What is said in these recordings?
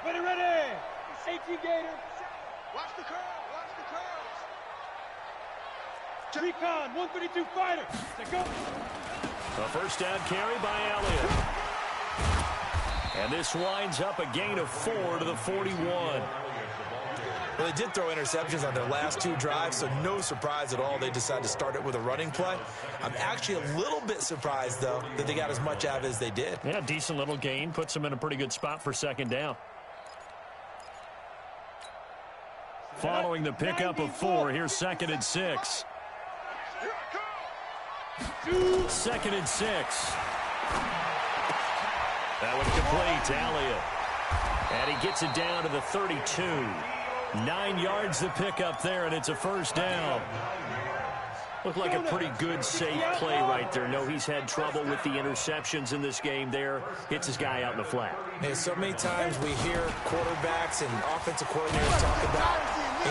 Ready, ready. Safety gator. Watch the curve. Watch the curves. Recon, 132 fighter. To go. A first down carry by Elliott. And this winds up a gain of 4 to the 41. Well, they did throw interceptions on their last 2 drives, so no surprise at all they decided to start it with a running play. I'm actually a little bit surprised, though, that they got as much out of it as they did. Yeah, decent little gain. Puts them in a pretty good spot for second down. Following the pickup of 4, here's 2nd and 6. 2nd and 6. That one complete to Elliott. And he gets it down to the 32. 9 yards to pick up there, and it's a first down. Looked like a pretty good, safe play right there. No, he's had trouble with the interceptions in this game there. Hits his guy out in the flat. And so many times we hear quarterbacks and offensive coordinators talk about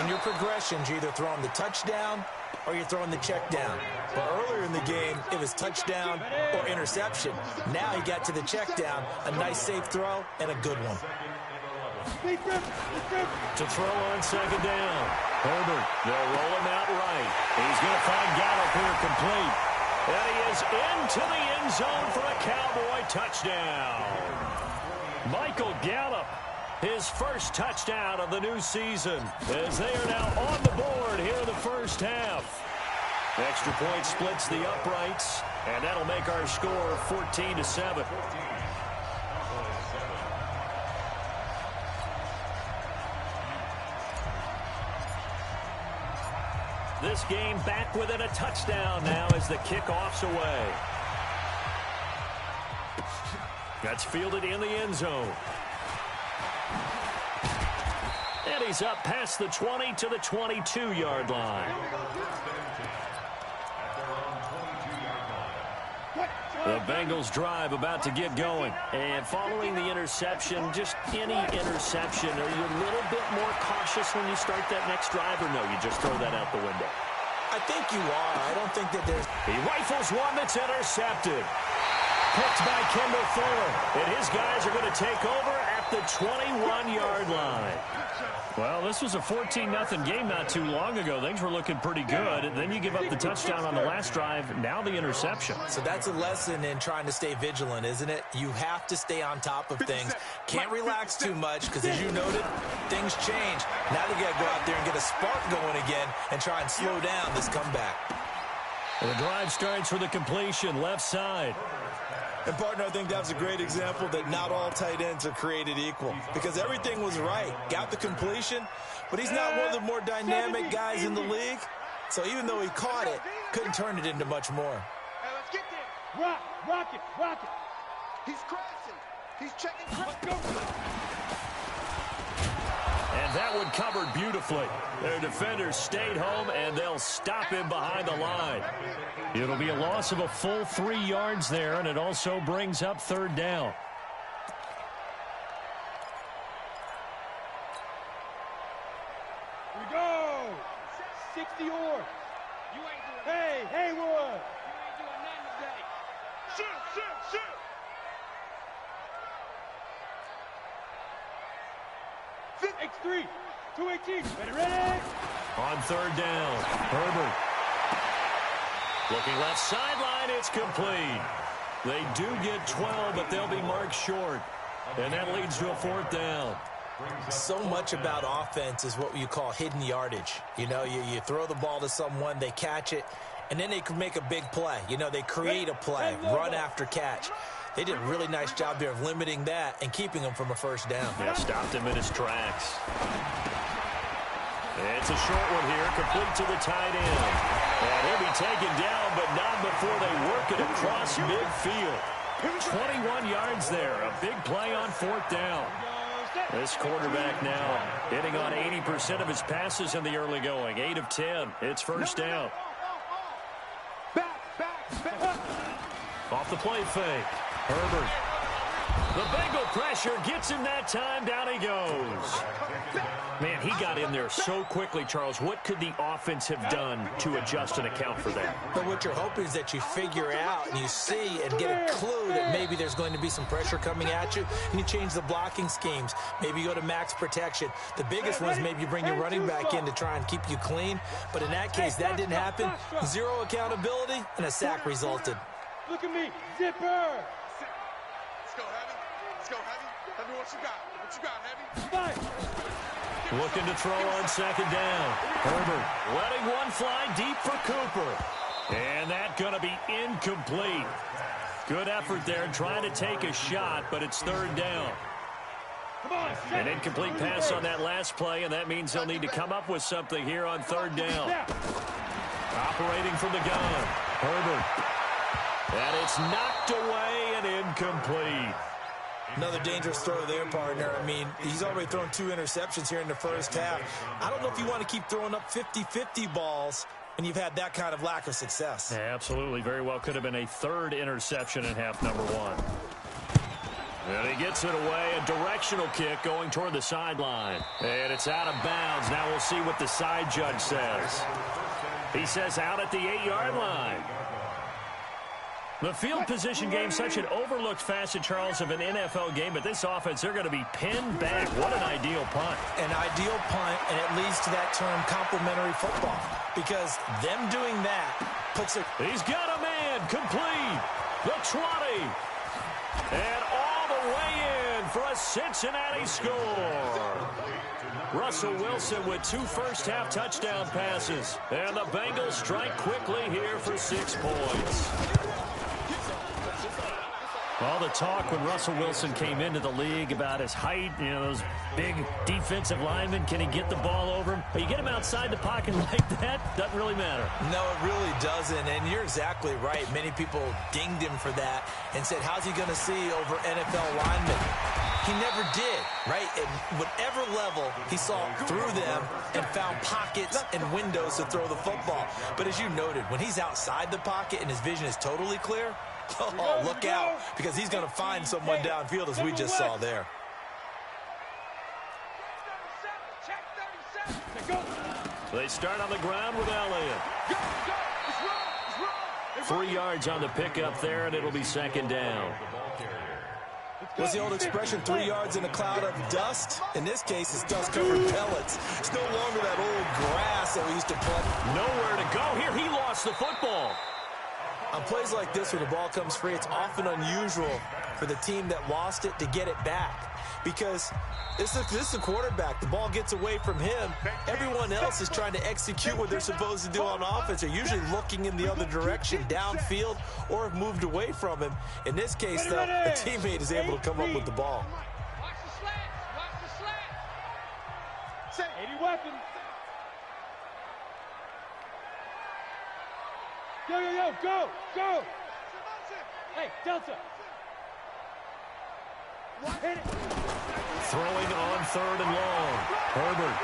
in your progressions, you're either throwing the touchdown or you're throwing the check down. But earlier in the game, it was touchdown or interception. Now he got to the check down, a nice safe throw, and a good one. To throw on second down. Herbert, they'll roll him out right. He's going to find Gallup here complete. And he is into the end zone for a Cowboy touchdown. Michael Gallup, his first touchdown of the new season, as they are now on the board here in the first half. Extra point splits the uprights, and that'll make our score 14-7. This game back within a touchdown now as the kickoff's away. That's fielded in the end zone. And he's up past the 20 to the 22-yard line. The Bengals drive about to get going. And following the interception, just any interception, are you a little bit more cautious when you start that next drive, or no, you just throw that out the window? I think you are. I don't think that there's... He rifles one that's intercepted. Picked by Kendall Fuller. And his guys are going to take over at the 21-yard line. Well, this was a 14-0 game not too long ago. Things were looking pretty good. And then you give up the touchdown on the last drive. Now the interception. So that's a lesson in trying to stay vigilant, isn't it? You have to stay on top of things. Can't relax too much because, as you noted, things change. Now they got to go out there and get a spark going again and try and slow down this comeback. The drive starts with a completion, left side. And, partner, I think that's a great example that not all tight ends are created equal because everything was right. Got the completion, but he's not one of the more dynamic guys in the league. So even though he caught it, couldn't turn it into much more. Hey, let's get there. Rock it. He's crossing. He's checking. Let's go. And that one covered beautifully. Their defenders stayed home, and they'll stop him behind the line. It'll be a loss of a full 3 yards there, and it also brings up third down. Here we go. 60 or. Hey, Haywood. You ain't doing nothing today. Shoot. X3, 218, ready? On third down, Herbert. Looking left sideline, it's complete. They do get 12, but they'll be marked short. And that leads to a fourth down. So much about offense is what you call hidden yardage. You know, you throw the ball to someone, they catch it, and then they can make a big play. You know, they create a play, run after catch. They did a really nice job there of limiting that and keeping him from a first down. Yeah, stopped him in his tracks. It's a short one here, complete to the tight end. And he'll be taken down, but not before they work it across midfield. 21 yards there, a big play on fourth down. This quarterback now hitting on 80% of his passes in the early going. 8 of 10. It's first down. Off the play fake. Herbert The Bengal pressure gets him that time. Down he goes. Man, he got in there so quickly, Charles. What could the offense have done to adjust and account for that? But what you're hoping is that you figure out and you see and get a clue that maybe there's going to be some pressure coming at you, and you change the blocking schemes. Maybe you go to max protection. The biggest one is maybe you bring your running back in to try and keep you clean. But in that case, that didn't happen. Zero accountability, and a sack resulted. Look at me, zipper. Let's go, Heavy. Let's go, Heavy. Tell me what you got. What you got, Heavy? Looking to throw on second down. Herbert letting one fly deep for Cooper. And that's going to be incomplete. Good effort there trying to take a shot, but it's third down. An incomplete pass on that last play, and that means they'll need to come up with something here on third down. Operating from the gun, Herbert. And it's knocked away and incomplete. Another dangerous throw there, partner. I mean, he's already thrown 2 interceptions here in the first half. I don't know if you want to keep throwing up 50-50 balls when you've had that kind of lack of success. Yeah, absolutely. Very well could have been a third interception in half number 1. And he gets it away. A directional kick going toward the sideline. And it's out of bounds. Now we'll see what the side judge says. He says out at the 8-yard line. The field position game, such an overlooked facet, Charles, of an NFL game, but this offense, they're going to be pinned back. What an ideal punt. An ideal punt, and it leads to that term complementary football, because them doing that puts it. He's got a man complete. The 20. And all the way in for a Cincinnati score. Russell Wilson with 2 first-half touchdown passes. And the Bengals strike quickly here for 6 points. All the talk when Russell Wilson came into the league about his height, you know, those big defensive linemen, can he get the ball over him? But you get him outside the pocket like that, doesn't really matter. No, it really doesn't, and you're exactly right. Many people dinged him for that and said, how's he going to see over NFL linemen? He never did, right? At whatever level, he saw through them and found pockets and windows to throw the football. But as you noted, when he's outside the pocket and his vision is totally clear, oh, look out, because he's going to find someone downfield, as we just saw there. They start on the ground with Elliott. 3 yards on the pickup there, and it'll be second down. What's the old expression, 3 yards in a cloud of dust? In this case, it's dust-covered pellets. It's no longer that old grass that we used to play. Nowhere to go. Here, he lost the football. On plays like this where the ball comes free, it's often unusual for the team that lost it to get it back, because this is a quarterback. The ball gets away from him. Everyone else is trying to execute what they're supposed to do on offense. They're usually looking in the other direction, downfield, or have moved away from him. In this case, though, a teammate is able to come up with the ball. Watch the slats. Watch the slats. 80 weapons. Yo, go! Hey, Delta. Hit it. Throwing on third and long. Herbert.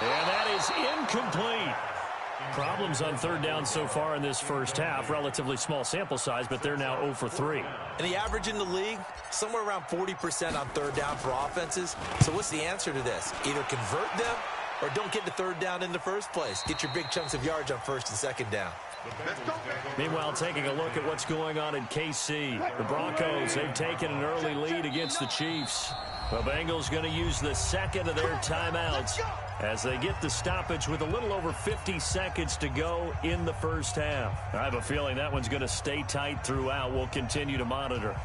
And that is incomplete. Problems on third down so far in this first half. Relatively small sample size, but they're now 0 for 3. And the average in the league, somewhere around 40% on third down for offenses. So what's the answer to this? Either convert them or don't get to third down in the first place. Get your big chunks of yards on first and second down. Meanwhile, taking a look at what's going on in KC. The Broncos, they've taken an early lead against the Chiefs. The Bengals going to use the second of their timeouts as they get the stoppage with a little over 50 seconds to go in the first half. I have a feeling that one's going to stay tight throughout. We'll continue to monitor.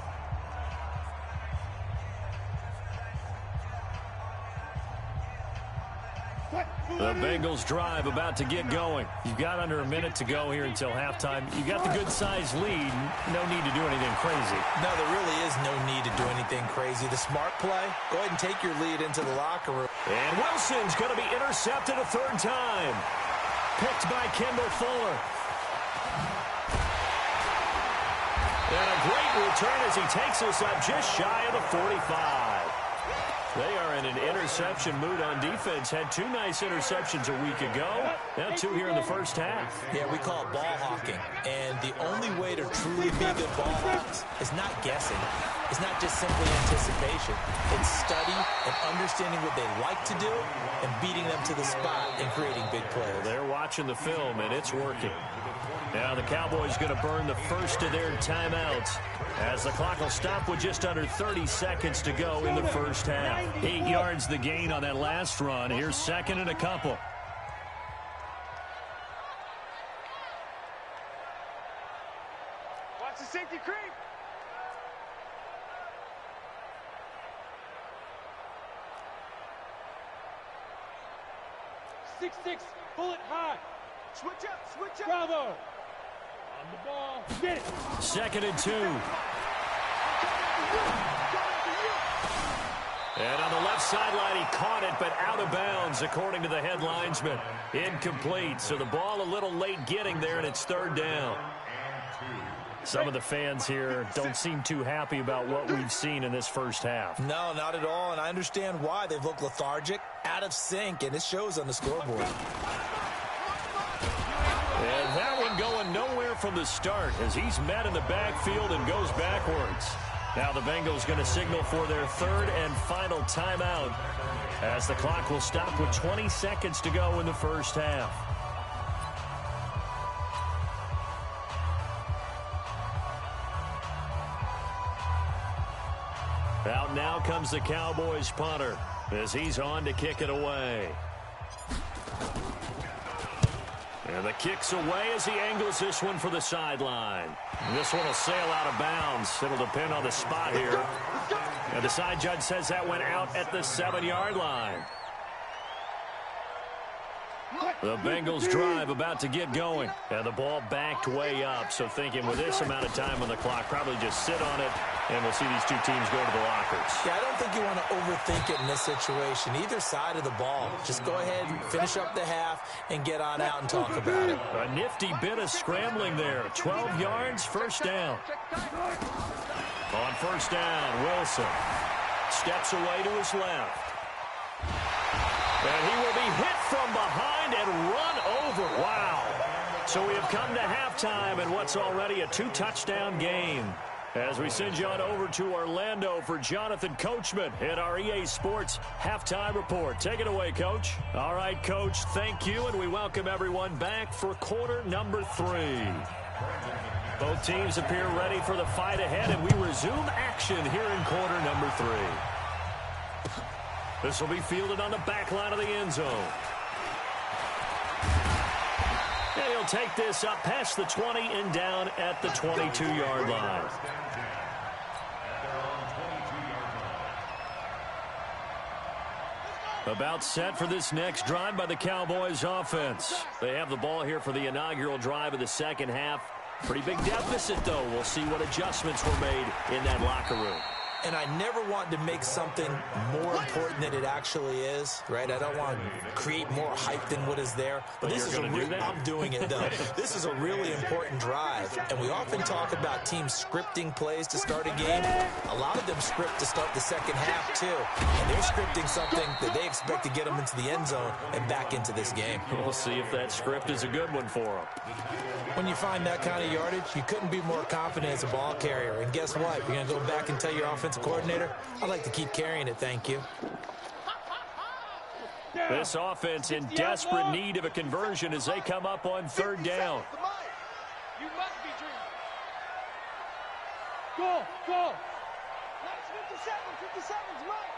The Bengals drive about to get going. You've got under a minute to go here until halftime. You've got the good-sized lead. No need to do anything crazy. No, there really is no need to do anything crazy. The smart play, go ahead and take your lead into the locker room. And Wilson's going to be intercepted a third time. Picked by Kendall Fuller. And a great return as he takes us up just shy of the 45. They are in an interception mood on defense. Had 2 nice interceptions a week ago. Now 2 here in the first half. Yeah, we call it ball hawking. And the only way to truly be good ball hawks is not guessing. It's not just simply anticipation. It's study and understanding what they like to do and beating them to the spot and creating big plays. They're watching the film, and it's working. Now the Cowboys going to burn the first of their timeouts as the clock will stop with just under 30 seconds to go in the first half. 8 yards the gain on that last run. Here's second and a couple. Watch the safety creep. 6-6, bullet high. Switch up. Bravo. On the ball. Get it. Second and 2. And on the left sideline, he caught it, but out of bounds, according to the head linesman. Incomplete, so the ball a little late getting there, and it's third down. Some of the fans here don't seem too happy about what we've seen in this first half. No, not at all, and I understand why. They've looked lethargic, out of sync, and it shows on the scoreboard. And that one going nowhere from the start as he's met in the backfield and goes backwards. Now the Bengals going to signal for their third and final timeout as the clock will stop with 20 seconds to go in the first half. Out now comes the Cowboys punter as he's on to kick it away. And the kick's away as he angles this one for the sideline. This one will sail out of bounds. It'll depend on the spot here. And the side judge says that went out at the 7-yard line. The Bengals drive about to get going. And the ball backed way up. So thinking with this amount of time on the clock, probably just sit on it. And we'll see these two teams go to the lockers. Yeah, I don't think you want to overthink it in this situation. Either side of the ball. Just go ahead and finish up the half and get on out and talk about it. A nifty bit of scrambling there. 12 yards, first down. On first down, Wilson steps away to his left. And he will be hit from behind and run over. Wow. So we have come to halftime in what's already a 2-touchdown game. As we send you on over to Orlando for Jonathan Coachman in our EA Sports Halftime Report. Take it away, Coach. All right, Coach, thank you, and we welcome everyone back for quarter number 3. Both teams appear ready for the fight ahead, and we resume action here in quarter number 3. This will be fielded on the back line of the end zone. And he'll take this up past the 20 and down at the 22-yard line. About set for this next drive by the Cowboys offense. They have the ball here for the inaugural drive of the second half. Pretty big deficit, though. We'll see what adjustments were made in that locker room. And I never want to make something more important than it actually is, right? I don't want to create more hype than what is there. But this is I'm doing it, though. This is a really important drive. And we often talk about teams scripting plays to start a game. A lot of them script to start the second half, too. And they're scripting something that they expect to get them into the end zone and back into this game. We'll see if that script is a good one for them. When you find that kind of yardage, you couldn't be more confident as a ball carrier. And guess what? You're going to go back and tell your offensive coordinator, I'd like to keep carrying it, thank you. This offense in desperate need of a conversion as they come up on third down. You must be dreaming. Go. 50 seconds, Mike.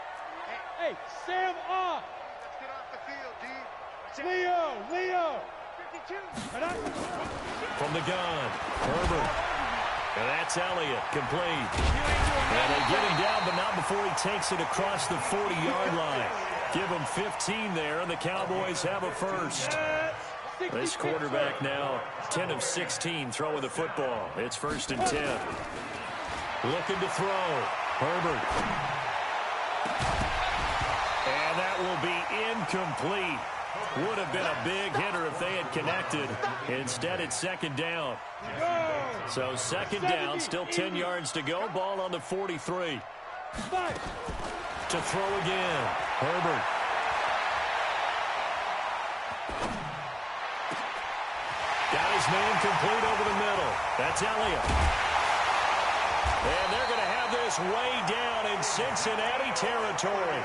Hey, Sam off. Let's get off the field, D. Leo. 52. From the gun, Herbert. And that's Elliott, complete. And they get him down, but not before he takes it across the 40-yard line. Give him 15 there, and the Cowboys have a first. This quarterback now 10 of 16 throwing the football. It's first and 10. Looking to throw. Herbert. And that will be incomplete. Would have been a big hitter if they had connected. Instead, it's second down. So second down, still 10 yards to go. Ball on the 43. To throw again. Herbert. Got his man complete over the middle. That's Elliott. And they're going to have this way down in Cincinnati territory.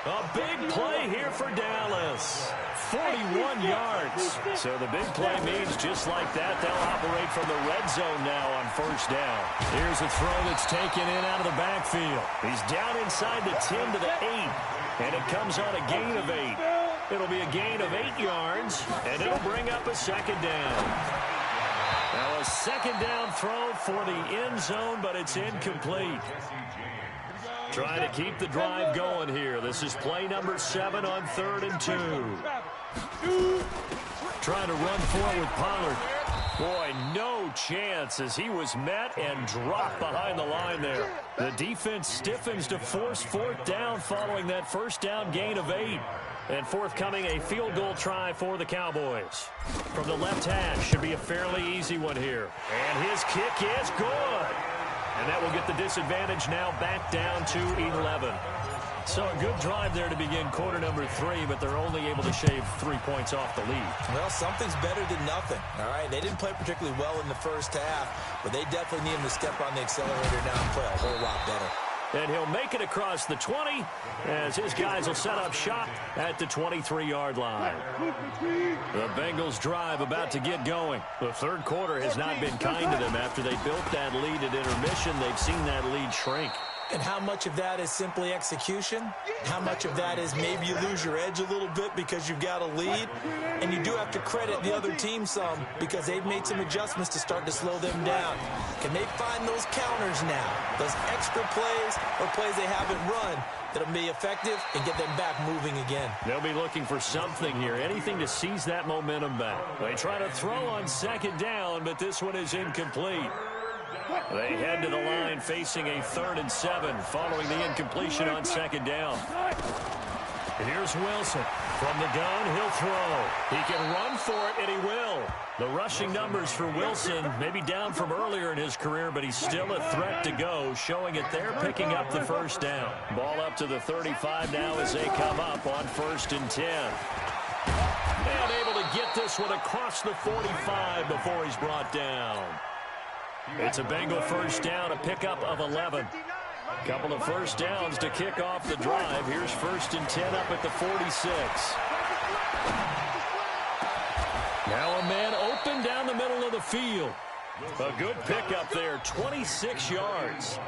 A big play here for Dallas. 41 yards. So the big play means just like that, they'll operate from the red zone now on first down. Here's a throw that's taken in out of the backfield. He's down inside the 10 to the 8. And it comes on a gain of 8. It'll be a gain of 8 yards, and it'll bring up a second down. Now a second down throw for the end zone, but it's incomplete. Trying to keep the drive going here. This is play number 7 on 3rd and 2. Trying to run forward with Pollard. Boy, no chance as he was met and dropped behind the line there. The defense stiffens to force 4th down following that first down gain of 8. And forthcoming a field goal try for the Cowboys. From the left hash, should be a fairly easy one here. And his kick is good. And that will get the disadvantage now back down to 11. So a good drive there to begin quarter number 3, but they're only able to shave 3 points off the lead. Well, something's better than nothing, all right? They didn't play particularly well in the first half, but they definitely need him to step on the accelerator now and play a whole lot better. And he'll make it across the 20 as his guys will set up shop at the 23-yard line. The Bengals drive about to get going. The third quarter has not been kind to them. After they built that lead at intermission, they've seen that lead shrink. And how much of that is simply execution? How much of that is maybe you lose your edge a little bit because you've got a lead? And you do have to credit the other team some because they've made some adjustments to start to slow them down. Can they find those counters now? Those extra plays or plays they haven't run that'll be effective and get them back moving again. They'll be looking for something here, anything to seize that momentum back. They try to throw on second down, but this one is incomplete. They head to the line facing a 3rd and 7 following the incompletion on second down. Here's Wilson. From the gun, he'll throw. He can run for it, and he will. The rushing numbers for Wilson may be down from earlier in his career, but he's still a threat to go, showing it there, picking up the first down. Ball up to the 35 now as they come up on 1st and 10. And able to get this one across the 45 before he's brought down. It's a Bengal first down, a pickup of 11. Couple of first downs to kick off the drive. Here's 1st and 10 up at the 46. Now a man open down the middle of the field. A good pickup there, 26 yards.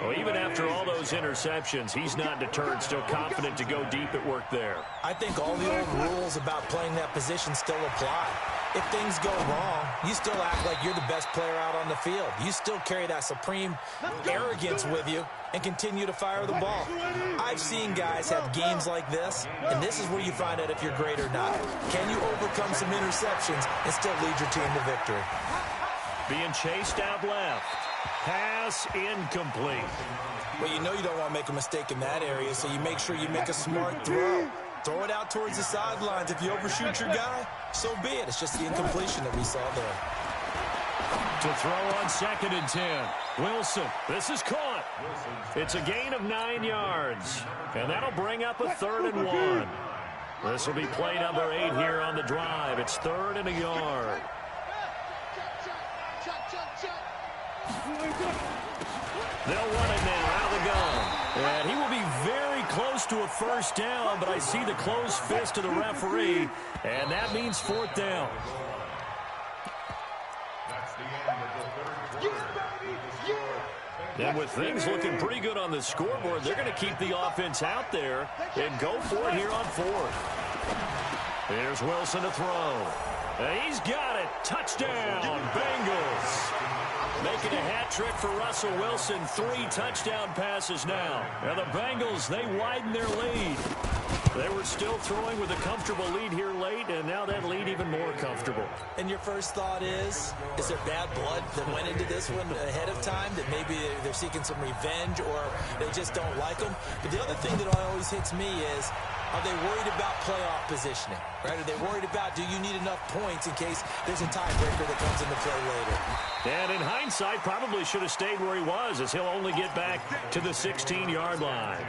Well, even after all those interceptions, he's not deterred, still confident to go deep at work there. I think all the old rules about playing that position still apply. If things go wrong, you still act like you're the best player out on the field. You still carry that supreme arrogance with you and continue to fire the ball. I've seen guys have games like this, and this is where you find out if you're great or not. Can you overcome some interceptions and still lead your team to victory? Being chased out left. Pass incomplete. Well, you know you don't want to make a mistake in that area, so you make sure you make a smart throw. Throw it out towards the sidelines. If you overshoot your guy, so be it. It's just the incompletion that we saw there. To throw on 2nd and 10. Wilson, this is caught. It's a gain of 9 yards. And that'll bring up a 3rd and 1. This will be play number 8 here on the drive. It's 3rd and a yard. They'll run it now out of the gun. And he will be very close to a first down, but I see the closed fist of the referee, and that means 4th down. And with things looking pretty good on the scoreboard, they're going to keep the offense out there and go for it here on 4th. Here's Wilson to throw. And he's got it. Touchdown, Bengals. Making a hat trick for Russell Wilson. 3 touchdown passes now. And the Bengals, they widen their lead. They were still throwing with a comfortable lead here late, and now that lead even more comfortable. And your first thought is there bad blood that went into this one ahead of time, that maybe they're seeking some revenge or they just don't like them? But the other thing that always hits me is, are they worried about playoff positioning? Right? Are they worried about, do you need enough points in case there's a tiebreaker that comes into play later? And in hindsight, probably should have stayed where he was, as he'll only get back to the 16-yard line.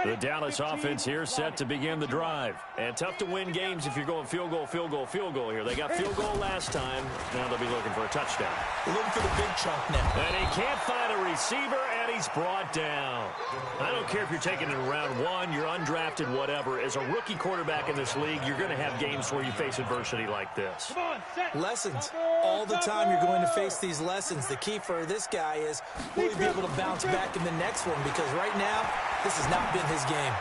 The Dallas offense here set to begin the drive. And tough to win games if you're going field goal, field goal, field goal here. They got field goal last time. Now they'll be looking for a touchdown. Looking for the big chunk now. And he can't find a receiver, and he's brought down. I don't care if you're taking it in round one, you're undrafted, whatever. As a rookie quarterback in this league, you're going to have games where you face adversity like this. Lessons. All the time you're going to face these lessons. The key for this guy is, will he be able to bounce back in the next one? Because right now, this has not been his game.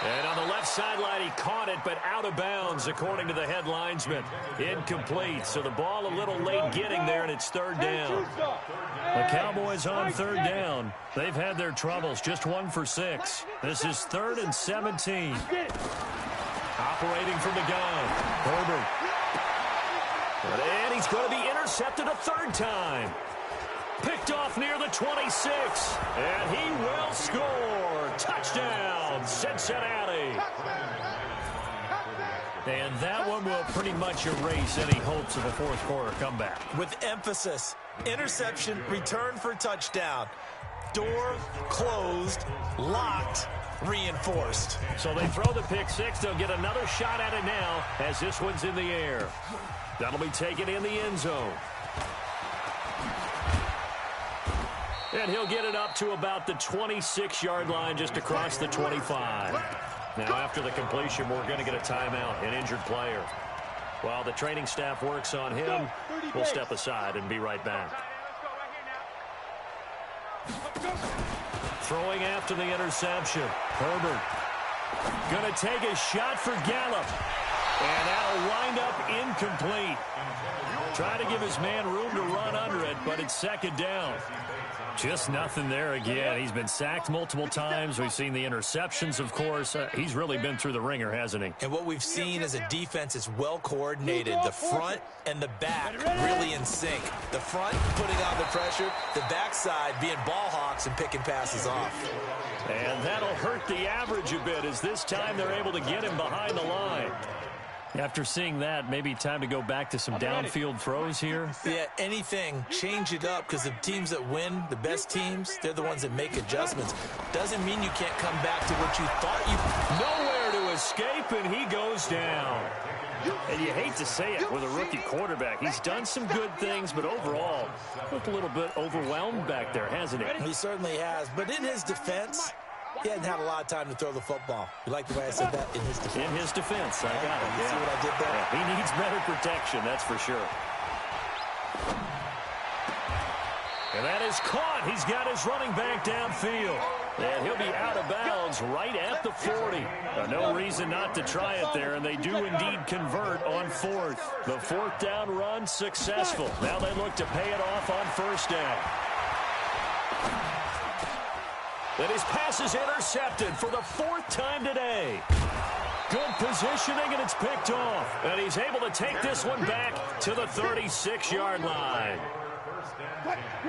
And on the left sideline, he caught it, but out of bounds, according to the head linesman. Incomplete, so the ball a little late getting there, and it's third down. The Cowboys on third down. They've had their troubles, just 1 for 6. This is 3rd and 17. Operating from the gun, Herbert. And he's going to be intercepted a third time. Picked off near the 26, and he will score. Touchdown, Cincinnati. And that one will pretty much erase any hopes of a fourth quarter comeback. With emphasis, interception, return for touchdown. Door closed, locked, reinforced. So they throw the pick six. They'll get another shot at it now as this one's in the air. That'll be taken in the end zone. And he'll get it up to about the 26-yard line, just across the 25. Now, after the completion, we're going to get a timeout, an injured player. While the training staff works on him, we'll step aside and be right back. Throwing after the interception, Herbert. Going to take a shot for Gallup. And that'll wind up incomplete. Trying to give his man room to run under it, but it's second down. Just nothing there again. He's been sacked multiple times. We've seen the interceptions, of course. He's really been through the ringer, hasn't he? And what we've seen is a defense is well coordinated. The front and the back really in sync. The front putting on the pressure, the backside being ball hawks and picking passes off. And that'll hurt the average a bit, as this time they're able to get him behind the line. After seeing that, maybe time to go back to some downfield throws here. Yeah, anything. Change it up, because the teams that win, the best teams, they're the ones that make adjustments. Doesn't mean you can't come back to what you thought you... Nowhere to escape, and he goes down. And you hate to say it with a rookie quarterback. He's done some good things, but overall, looked a little bit overwhelmed back there, hasn't he? He certainly has. But in his defense, he hadn't had a lot of time to throw the football. You like the way I said that? In his defense. In his defense, I got it. You see what I did there? Yeah, he needs better protection, that's for sure. And that is caught. He's got his running back downfield. And he'll be out of bounds right at the 40. No reason not to try it there, and they do indeed convert on fourth. The fourth down run successful. Now they look to pay it off on first down. And his pass is intercepted for the fourth time today. Good positioning, and it's picked off. And he's able to take this one back to the 36-yard line.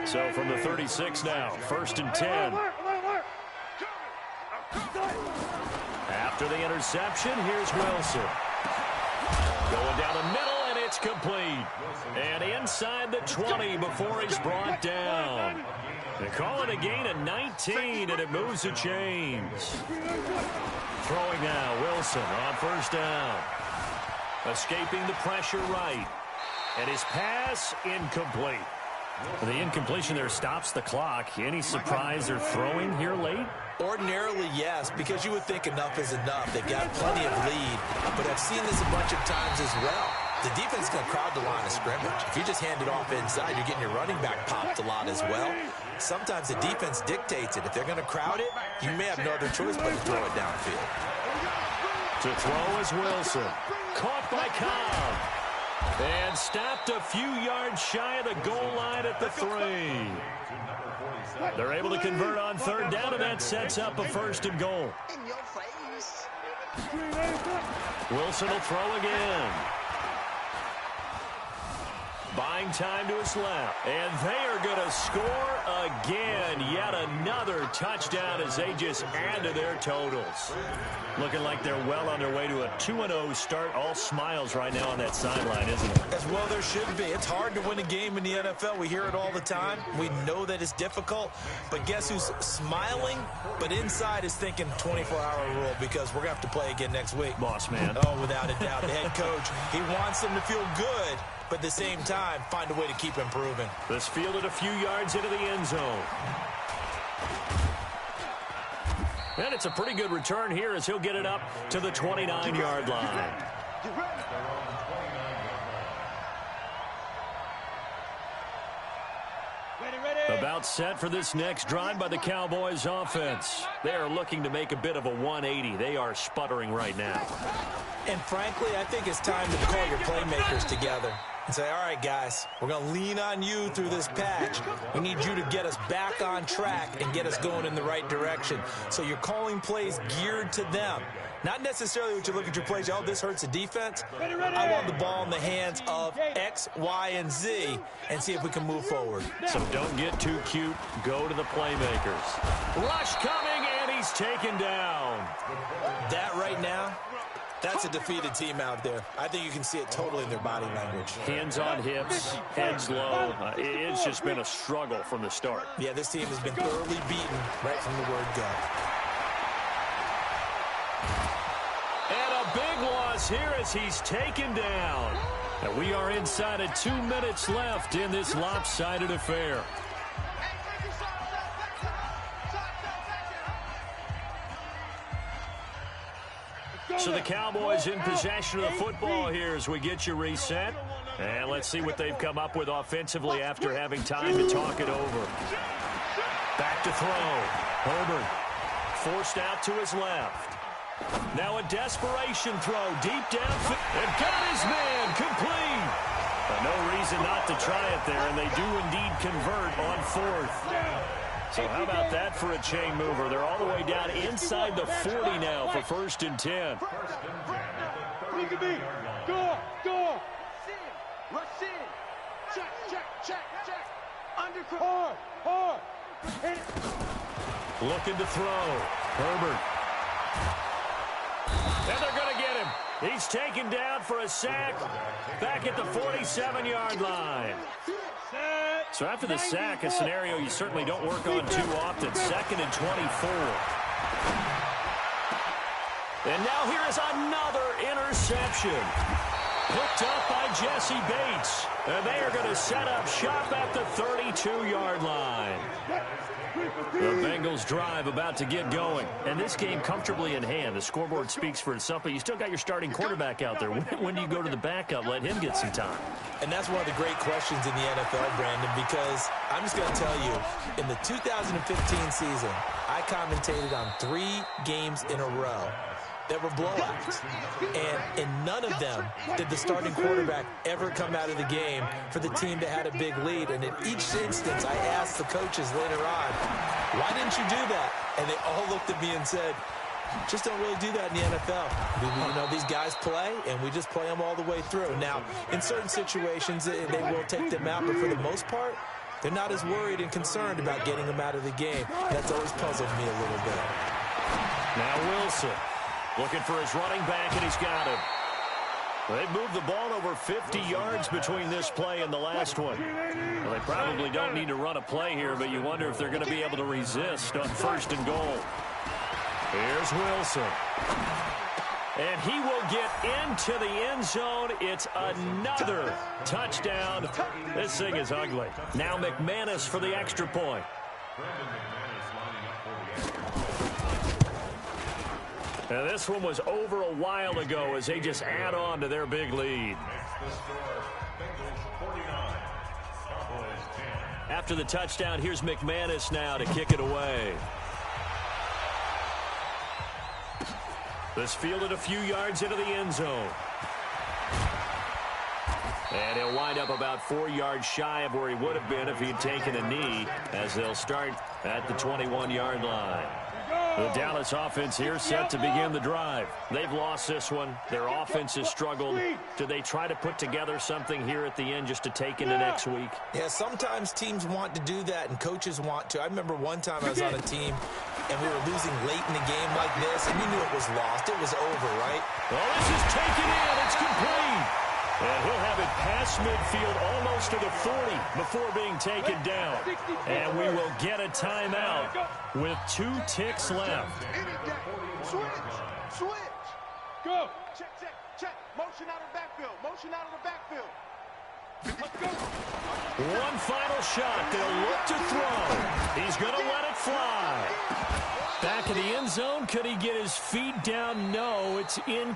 So from the 36 now, 1st and 10. After the interception, here's Wilson. Going down the middle, and it's complete. And inside the 20 before he's brought down. They call it a gain of 19, and it moves the chains. Throwing now, Wilson on first down. Escaping the pressure right. And his pass incomplete. The incompletion there stops the clock. Any surprise they're throwing here late? Ordinarily, yes, because you would think enough is enough. They've got plenty of lead, but I've seen this a bunch of times as well. The defense is going to crowd the line of scrimmage. If you just hand it off inside, you're getting your running back popped a lot as well. Sometimes the defense dictates it. If they're going to crowd it, you may have no other choice but to throw it downfield. To throw is Wilson. Caught by Cobb. And stopped a few yards shy of the goal line at the 3. They're able to convert on 3rd down, and that sets up a 1st and goal. In your face. Wilson will throw again. Buying time to his left. And they are going to score again. Yet another touchdown as they just add to their totals. Looking like they're well on their way to a 2-0 start. All smiles right now on that sideline, isn't it? As well there should be. It's hard to win a game in the NFL. We hear it all the time. We know that it's difficult. But guess who's smiling? But inside is thinking 24-hour rule, because we're going to have to play again next week. Boss man. Oh, without a doubt. The head coach, he wants them to feel good, but at the same time, find a way to keep improving. This fielded a few yards into the end zone. And it's a pretty good return here as he'll get it up to the 29-yard line. About set for this next drive by the Cowboys offense. They are looking to make a bit of a 180. They are sputtering right now. And frankly, I think it's time to call your playmakers together and say, all right, guys, we're going to lean on you through this patch. We need you to get us back on track and get us going in the right direction. So you're calling plays geared to them. Not necessarily what you look at your plays, oh, this hurts the defense. I want the ball in the hands of X, Y, and Z and see if we can move forward. So don't get too cute. Go to the playmakers. Rush coming, and he's taken down. That right now, that's a defeated team out there. I think you can see it totally in their body language. Hands on hips, heads low. It's just been a struggle from the start. Yeah, this team has been thoroughly beaten right from the word go. And a big loss here as he's taken down. And we are inside of 2 minutes left in this lopsided affair. So the Cowboys in possession of the football here as we get you reset. And let's see what they've come up with offensively after having time to talk it over. Back to throw. Herbert forced out to his left. Now a desperation throw deep down. And got his man complete. But no reason not to try it there, and they do indeed convert on 4th. So how about that for a chain mover? They're all the way down inside the 40 now for 1st and 10. Look at me. Go. Rush in. Check. Under hard. Hit it. Looking to throw. Herbert. And they're going to get him. He's taken down for a sack back at the 47-yard line. So after the sack, a scenario you certainly don't work on too often. 2nd and 24. And now here is another interception. Picked up by Jesse Bates. And they are going to set up shop at the 32-yard line. The Bengals drive about to get going. And this game comfortably in hand. The scoreboard speaks for itself, but you still got your starting quarterback out there. When do you go to the backup? Let him get some time. And that's one of the great questions in the NFL, Brandon, because I'm just going to tell you, in the 2015 season, I commentated on 3 games in a row that were blowouts. And in none of them did the starting quarterback ever come out of the game for the team that had a big lead. And in each instance, I asked the coaches later on, why didn't you do that? And they all looked at me and said, just don't really do that in the NFL. You know, these guys play, and we just play them all the way through. Now, in certain situations, they will take them out, but for the most part, they're not as worried and concerned about getting them out of the game. That's always puzzled me a little bit. Now Wilson looking for his running back, and he's got him. They've moved the ball over 50 yards between this play and the last one. Well, they probably don't need to run a play here, but you wonder if they're going to be able to resist on 1st and goal. Here's Wilson. And he will get into the end zone. It's another touchdown. This thing is ugly. Now McManus for the extra point. And this one was over a while ago as they just add on to their big lead. After the touchdown, here's McManus now to kick it away. This fielded a few yards into the end zone. And he'll wind up about 4 yards shy of where he would have been if he'd taken a knee, as they'll start at the 21-yard line. The Dallas offense here set to begin the drive. They've lost this one. Their offense has struggled. Do they try to put together something here at the end just to take into next week? Yeah, sometimes teams want to do that and coaches want to. I remember one time I was on a team and we were losing late in the game like this, and you knew it was lost. It was over, right? Well, this is taken in. It's complete. And he'll have it past midfield almost to the 40 before being taken down. And we will get a timeout with 2 ticks left. Switch. Go. Check. Motion out of the backfield. Motion out of the backfield. Let's go. One final shot. They'll look to throw. He's going to let it fly. Back in the end zone. Could he get his feet down? No, it's in.